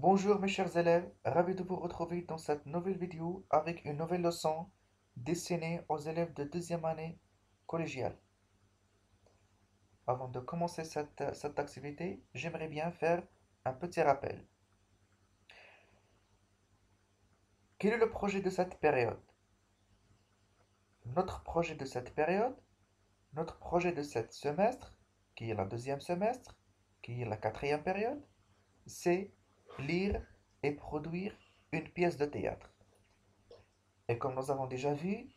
Bonjour mes chers élèves, ravi de vous retrouver dans cette nouvelle vidéo avec une nouvelle leçon destinée aux élèves de deuxième année collégiale. Avant de commencer cette activité, j'aimerais bien faire un petit rappel. Quel est le projet de cette période? Notre projet de cette période, notre projet de cette semestre, qui est la deuxième semestre, qui est la quatrième période, c'est lire et produire une pièce de théâtre. Et comme nous avons déjà vu,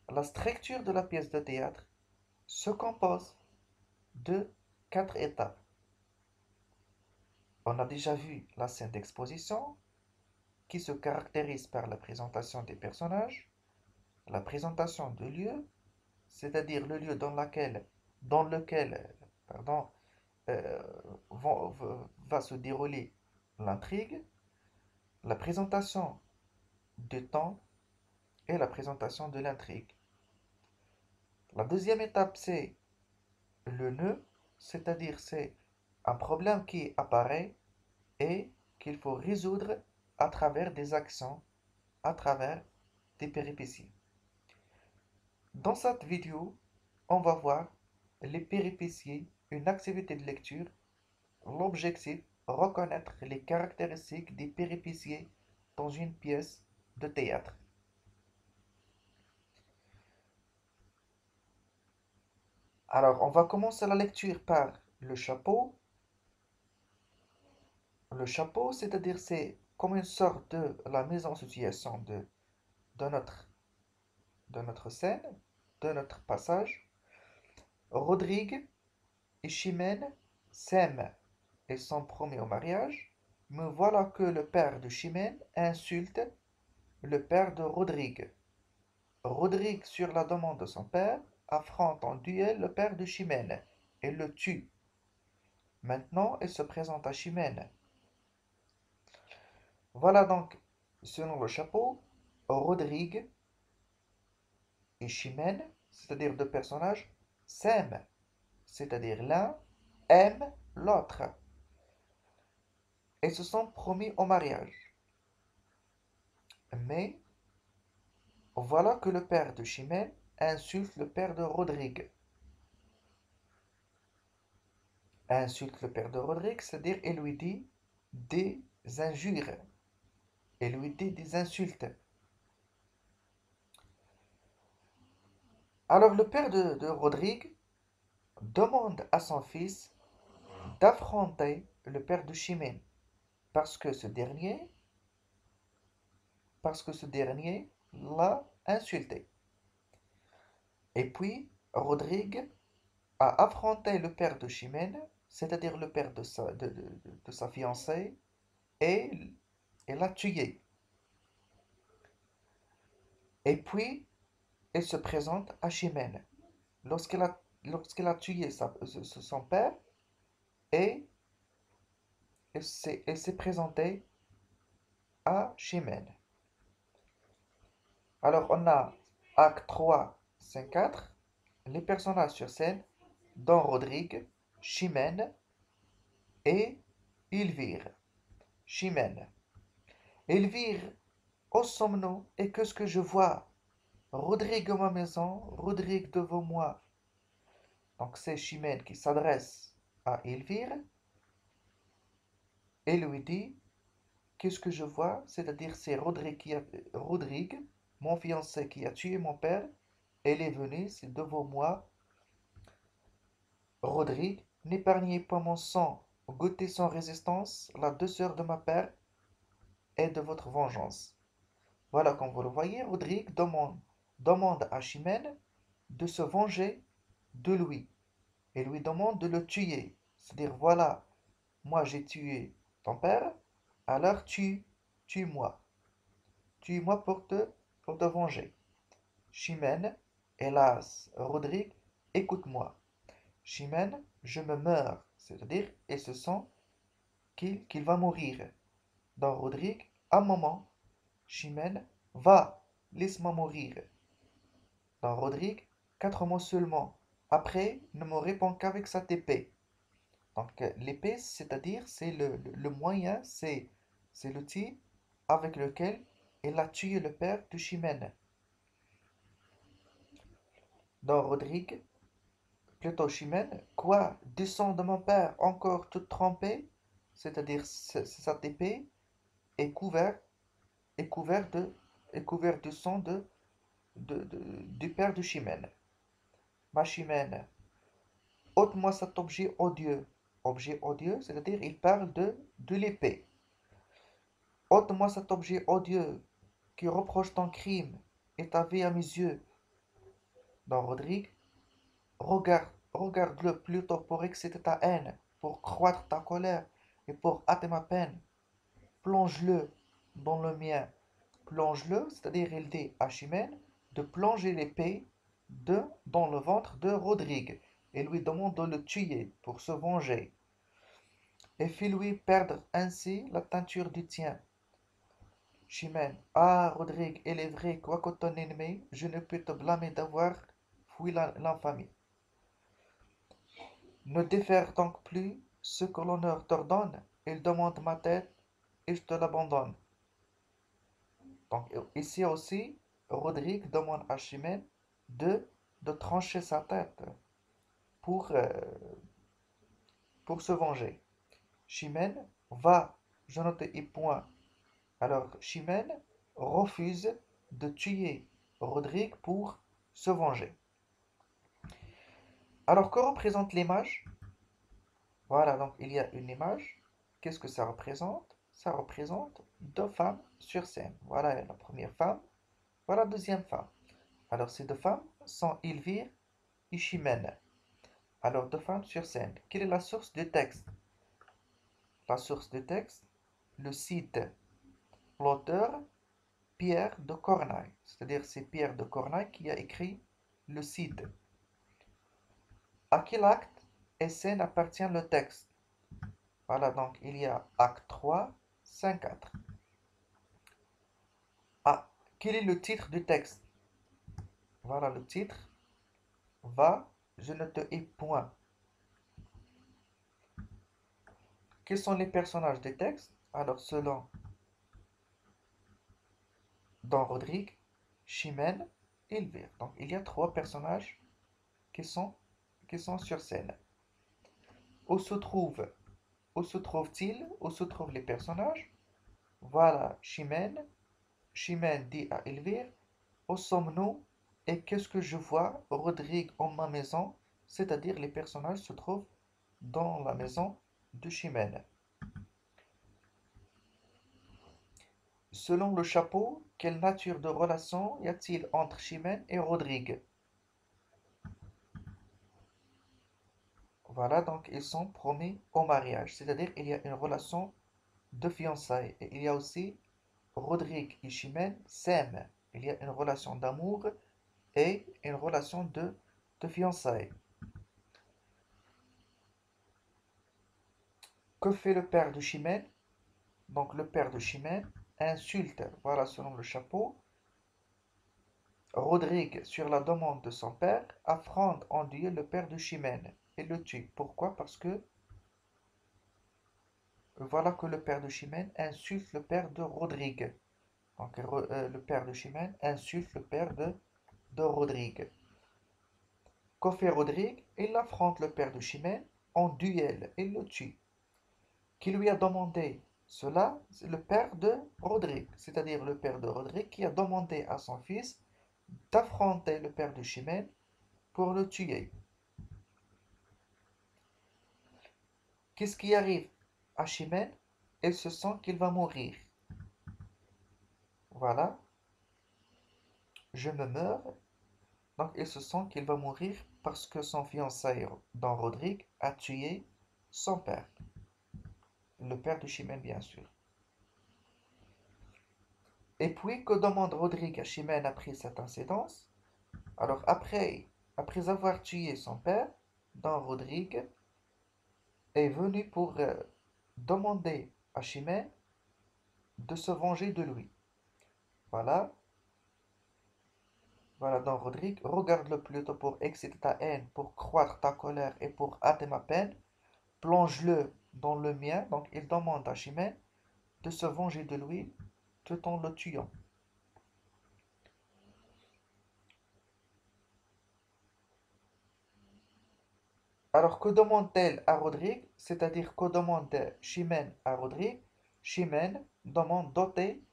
la structure de la pièce de théâtre se compose de quatre étapes. On a déjà vu la scène d'exposition qui se caractérise par la présentation des personnages, la présentation du lieu, c'est-à-dire le lieu dans lequel pardon, euh, va se dérouler l'intrigue, la présentation du temps et la présentation de l'intrigue. La deuxième étape, c'est le nœud, c'est-à-dire c'est un problème qui apparaît et qu'il faut résoudre à travers des actions, à travers des péripéties. Dans cette vidéo, on va voir les péripéties, une activité de lecture, l'objectif, reconnaître les caractéristiques des péripéties dans une pièce de théâtre. Alors, on va commencer la lecture par le chapeau. Le chapeau, c'est-à-dire c'est comme une sorte de la mise en situation de notre, de notre scène, de notre passage. Rodrigue et Chimène s'aiment et sont promis au mariage, mais voilà que le père de Chimène insulte le père de Rodrigue. Rodrigue, sur la demande de son père, affronte en duel le père de Chimène et le tue. Maintenant, il se présente à Chimène. Voilà donc, selon le chapeau, Rodrigue et Chimène, c'est-à-dire deux personnages, s'aiment, c'est-à-dire l'un aime l'autre, et se sont promis au mariage. Mais voilà que le père de Chimène insulte le père de Rodrigue. Insulte le père de Rodrigue, c'est-à-dire il lui dit des injures, il lui dit des insultes. Alors le père de Rodrigue demande à son fils d'affronter le père de Chimène parce que ce dernier, parce que ce dernier l'a insulté. Et puis Rodrigue a affronté le père de Chimène, c'est-à-dire le père de sa fiancée, et l'a tué. Et puis il se présente à Chimène lorsqu'elle a tué son père, et elle s'est présentée à Chimène. Alors on a acte 3, scène 4, les personnages sur scène, dont Rodrigue, Chimène et Elvire. Chimène. Elvire, où sommes-nous et qu'est-ce que je vois? Rodrigue à ma maison, Rodrigue devant moi. Donc c'est Chimène qui s'adresse à Elvire et lui dit, qu'est-ce que je vois? C'est-à-dire c'est Rodrigue, mon fiancé qui a tué mon père. Elle est venue, c'est devant moi. Rodrigue, n'épargnez pas mon sang, goûtez sans résistance la douceur de ma peur et de votre vengeance. Voilà, comme vous le voyez, Rodrigue demande à Chimène de se venger de lui et lui demande de le tuer. C'est-à-dire, voilà, moi j'ai tué ton père, alors tue-moi. Tue-moi pour te venger. Chimène, hélas, Rodrigue, écoute-moi. Chimène, je me meurs, c'est-à-dire, il se sent qu'il va mourir. Dans Rodrigue, un moment, Chimène, va, laisse-moi mourir. Dans Rodrigue, 4 mots seulement. Après, ne me répond qu'avec cette épée. Donc, l'épée, c'est-à-dire, c'est le moyen, c'est c'est l'outil avec lequel il a tué le père de Chimène. Dans Rodrigue, plutôt Chimène, quoi, du sang de mon père encore tout trempé, c'est-à-dire cette épée est couverte est couvert de est couvert du sang du père de Chimène. Ma Chimène, ôte-moi cet objet odieux. Objet odieux, c'est-à-dire il parle de l'épée. Ôte-moi cet objet odieux qui reproche ton crime et ta vie à mes yeux. Dans Rodrigue, regarde-le plutôt pour exciter ta haine, pour croître ta colère et pour hâter ma peine. Plonge-le dans le mien. Plonge-le, c'est-à-dire il dit à Chimène de plonger l'épée dans le ventre de Rodrigue et lui demande de le tuer pour se venger. Et fais-lui perdre ainsi la teinture du tien. Chimène, ah Rodrigue, il est vrai, quoique ton ennemi, je ne peux te blâmer d'avoir fui l'infamie. Ne défère donc plus ce que l'honneur t'ordonne, il demande ma tête et je te l'abandonne. Donc ici aussi, Rodrigue demande à Chimène de, de trancher sa tête pour, euh, pour se venger. Chimène va, je ne te hais point. Alors Chimène refuse de tuer Rodrigue pour se venger. Alors que représente l'image? Voilà, donc il y a une image. Qu'est-ce que ça représente? Ça représente deux femmes sur scène. Voilà la première femme, voilà la deuxième femme. Alors ces deux femmes sont Elvire et Chimène. Alors deux femmes sur scène. Quelle est la source du texte? La source du texte, le cite l'auteur Pierre de Corneille. C'est-à-dire c'est Pierre de Corneille qui a écrit le cite. À quel acte et scène appartient le texte? Voilà, donc il y a acte 3, 5, 4. Ah, quel est le titre du texte? Voilà le titre. Va, je ne te hais point. Quels sont les personnages des textes? Alors, selon Don Rodrigue, Chimène et Elvire. Donc, il y a trois personnages qui sont, qui sont sur scène. Où se trouve, où se trouve-t-il? Où se trouvent les personnages? Voilà Chimène. Chimène dit à Elvire, où sommes-nous et qu'est-ce que je vois? Rodrigue en ma maison, c'est-à-dire les personnages se trouvent dans la maison de Chimène. Selon le chapeau, quelle nature de relation y a-t-il entre Chimène et Rodrigue? Voilà, donc ils sont promis au mariage, c'est-à-dire il y a une relation de fiançailles. Et il y a aussi Rodrigue et Chimène s'aiment. Il y a une relation d'amour et une relation de fiançailles. Que fait le père de Chimène? Donc le père de Chimène insulte, voilà selon le chapeau, Rodrigue sur la demande de son père, affronte en duel le père de Chimène et le tue. Pourquoi? Parce que voilà que le père de Chimène insulte le père de Rodrigue. Donc le père de Chimène insulte le père de Rodrigue. Que fait Rodrigue? Il affronte le père de Chimène en duel et le tue. Qui lui a demandé cela? C'est le père de Rodrigue, c'est-à-dire le père de Rodrigue qui a demandé à son fils d'affronter le père de Chimène pour le tuer. Qu'est-ce qui arrive à Chimène? Elle se sent qu'il va mourir. Voilà, je me meurs. Donc elle se sent qu'il va mourir parce que son fiancé, Don Rodrigue, a tué son père. Le père de Chimène, bien sûr. Et puis, que demande Rodrigue à Chimène après cette incidence? Alors après avoir tué son père, Don Rodrigue est venu pour demander à Chimène de se venger de lui. Voilà, voilà Don Rodrigue, regarde-le plutôt pour exciter ta haine, pour croître ta colère et pour hâter ma peine. Plonge-le dans le mien. Donc il demande à Chimène de se venger de lui tout en le tuant. Alors que demande-t-elle à Rodrigue? C'est-à-dire que demande Chimène à Rodrigue? Chimène demande d'ôter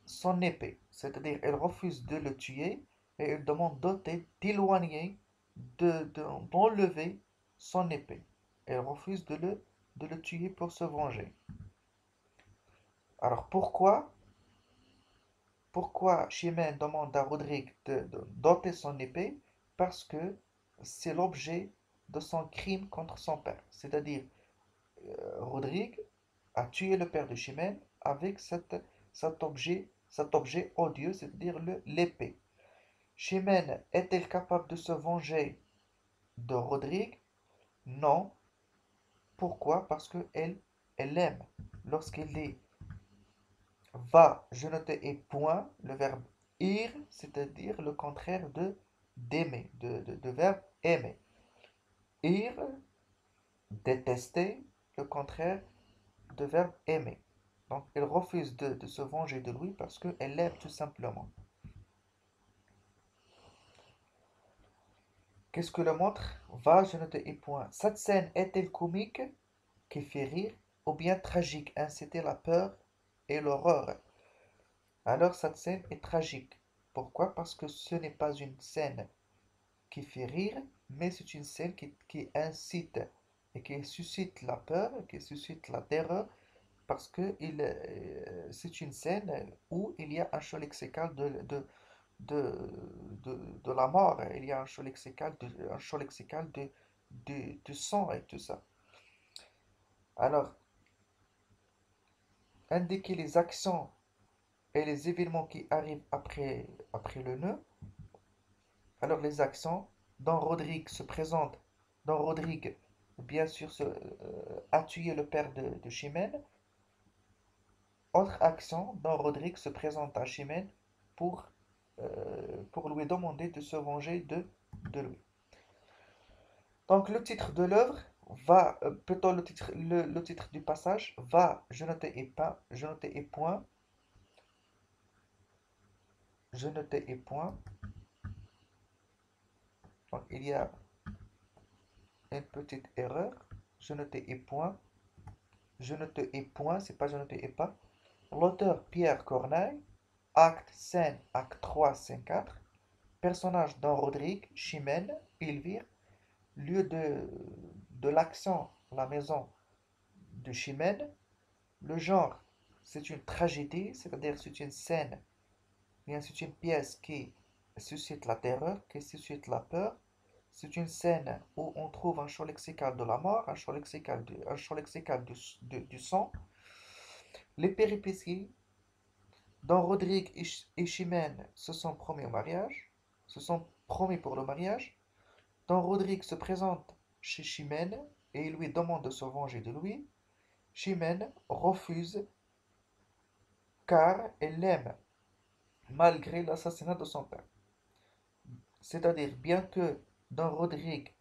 son épée. C'est-à-dire elle refuse de le tuer et elle demande d'ôter, d'éloigner, d'enlever son épée. Elle refuse de le tuer pour se venger. Alors pourquoi Chimène demande à Rodrigue d'ôter son épée? Parce que c'est l'objet de son crime contre son père. C'est-à-dire, Rodrigue a tué le père de Chimène avec cet objet odieux, c'est-à-dire l'épée. Chimène est-elle capable de se venger de Rodrigue? Non. Pourquoi? Parce elle aime. Lorsqu'elle dit va, je ne te hais point, le verbe ir, c'est-à-dire le contraire de d'aimer, de verbe aimer. Ir, détester, le contraire de verbe aimer. Donc elle refuse de se venger de lui parce qu'elle l'aime tout simplement. Qu'est-ce que le montre? Va, je ne te hais point. Cette scène est-elle comique, qui fait rire, ou bien tragique, inciter la peur et l'horreur? Alors cette scène est tragique. Pourquoi? Parce que ce n'est pas une scène qui fait rire, mais c'est une scène qui incite et qui suscite la peur, qui suscite la terreur, parce que c'est une scène où il y a un champ lexical de, de la mort, il y a un champ lexical du sang et tout ça. Alors, indiquer les actions et les événements qui arrivent après le nœud. Alors, les actions, dont Rodrigue se présente, dont Rodrigue, bien sûr, a tué le père de Chimène. Autre action dont Rodrigue se présente à Chimène pour lui demander de se venger de lui. Donc le titre de l'œuvre va, plutôt le titre du passage va, je ne te hais pas, je ne te hais point, je ne te hais point. Donc il y a une petite erreur, je ne te hais point, je ne te hais point, c'est pas je ne te hais pas. L'auteur Pierre Corneille, acte scène, acte 3 scène 4. Personnage dans Rodrigue, Chimène, Elvire. Lieu de l'action, la maison de Chimène. Le genre, c'est une tragédie, c'est-à-dire c'est une scène, bien c'est une pièce qui suscite la terreur, qui suscite la peur. C'est une scène où on trouve un champ lexical de la mort, un champ lexical du sang. Les péripéties dont Rodrigue et Chimène se sont promis au mariage, se sont promis pour le mariage. Dont Rodrigue se présente chez Chimène et il lui demande de se venger de lui. Chimène refuse car elle l'aime malgré l'assassinat de son père. C'est-à-dire, bien que Don Rodrigue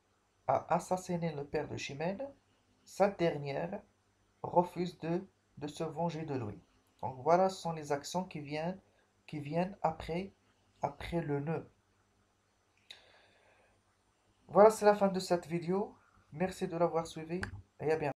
a assassiné le père de Chimène, cette dernière refuse de se venger de lui. Donc voilà, ce sont les actions qui viennent après le nœud. Voilà, c'est la fin de cette vidéo. Merci de l'avoir suivi et à bientôt.